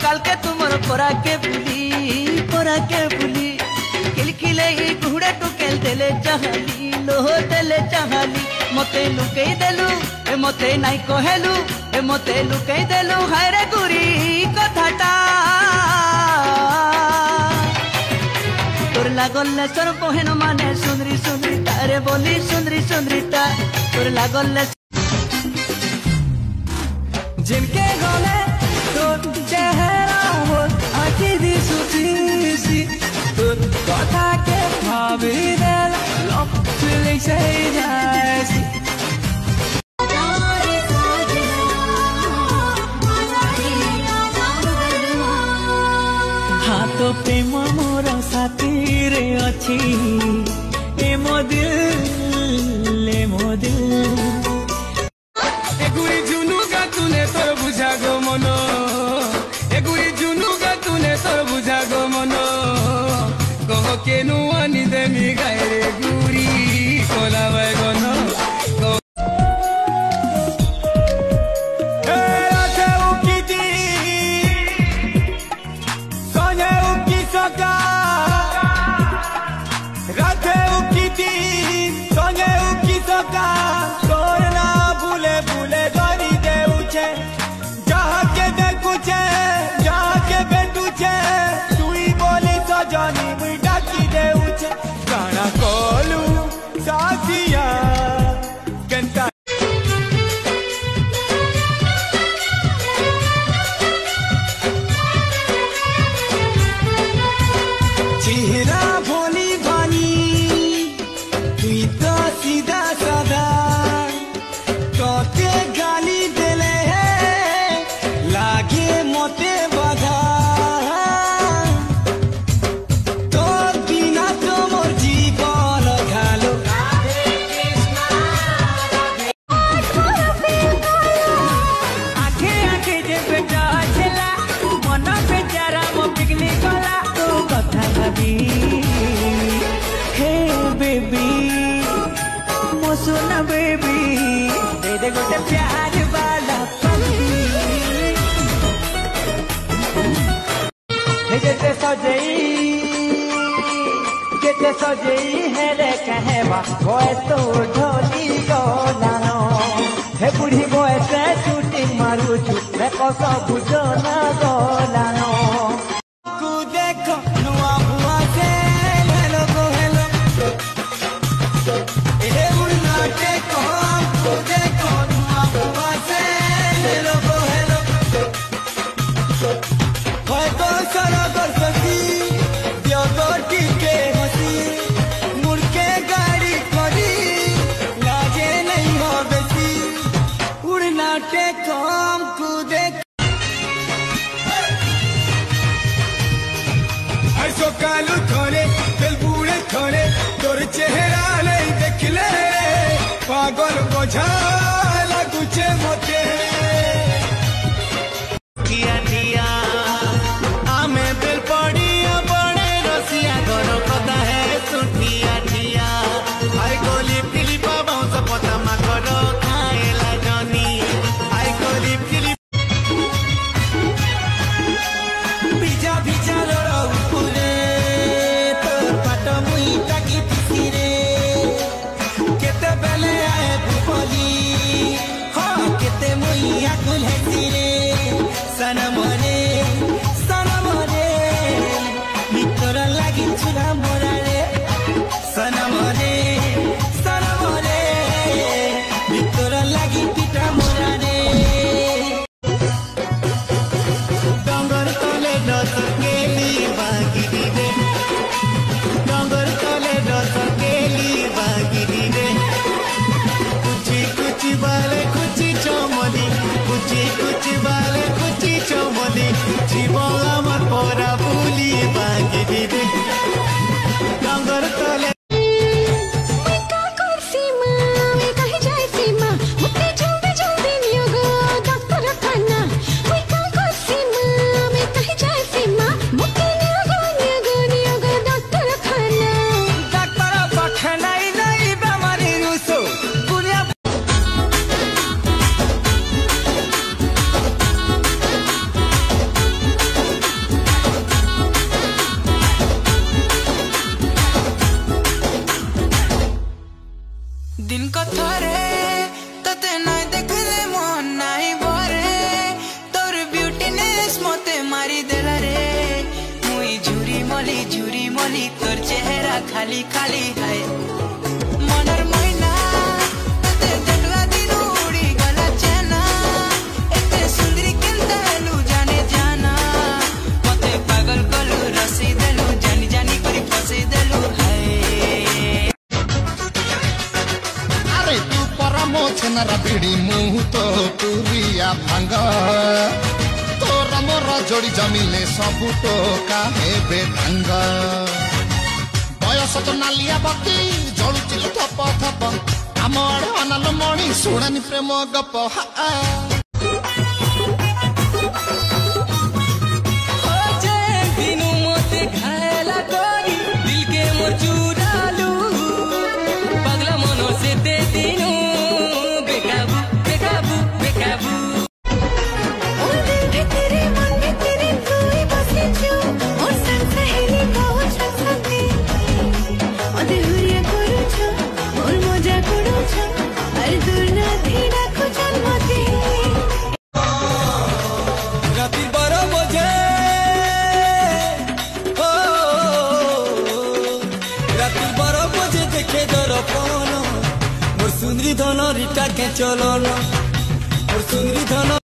काल के तुमर पोरा के बुली किलकिले घुड़े टुकेल देले चाहली लोह देले चाहली मते लुकई देलु ए मते नाई कहेलु ए मते लुकई देलु हाय रे गुरी कथाटा तोर लागल ले सर बहन माने सुंदरी सुंदरी तारे बोली सुंदरी सुंदरी ता तोर लागल ले जिनके गले तोर चेहरा हो आखी दी सुची तोर कथा के भाभी देला लप चले से जासी हाँ तो प्रेम मोर साथी रे अच्छी ए मो दिल एगुरी जुनू का तूने तोर बुझा गो मनो एगुरी जुनू का तूने तोर बुझा गो मनो कह के नुआनी देमी गाय रे गुरी कोला बैगन सुना बेबी दे दे गोटे प्यार वाला पति जेते सजई है रे कहवा गोए तो ढोली गोलानो हे बुढ़ी गोए से शूटिंग मारू छु मैं कोसा बुझो ना गोलानो कु देखो नुआ बुआ से हेलो गो हेलो कालू थोड़े दिल बूढ़े थोड़े तोर चेहरा नहीं देख ले पागल बोझा लगुचे मोते किया दिया आमे बेल पड़िया बड़े रसिया घरों कदा है सुठिया ठिया आई गोली फिलिपा बाउंस पता मा करो खाएला जनी आई गोली फिलिप बीजा बीजा लड़ाऊ que te বলি তোর চেহারা খালি খালি হয় মনের ময়না এতে দেখলা দিন উড়ি গলা চেনা এতে সুন্দরী কেনতা হেলু জানে জানা মতে পাগল কলু রসি দেলু জানি জানি করি ফসি দেলু হায় আরে তু পরমো ছেনারা বিড়ি মুহ তো পুরিয়া ভাঙ্গ তোর মোর যোড়ি জমিলে সবু টোকা হেবে ভাঙ্গ বয়স তো নালিয়া বতি জলুছিল থপ থপ আমার অনাল মণি শুনানি প্রেম গপ দিনু মতে ঘায়লা করি দিলকে মোর চুরালু পাগলা মনো সে দে দিনু বেকাবু বেকাবু বেকাবু और दिल में तेरे मन में तेरे कोई बसे जो और संग सहेली बहुत संग संगे और देहुरिया करू छो और मजा करू छो और दूर ना धीरा को जन्मते রাতি 12 বাজে ও রাতি 12 বাজে দেখে দর্পণ মোর সুন্দরী ধন রিটা কে চলন মোর সুন্দরী ধন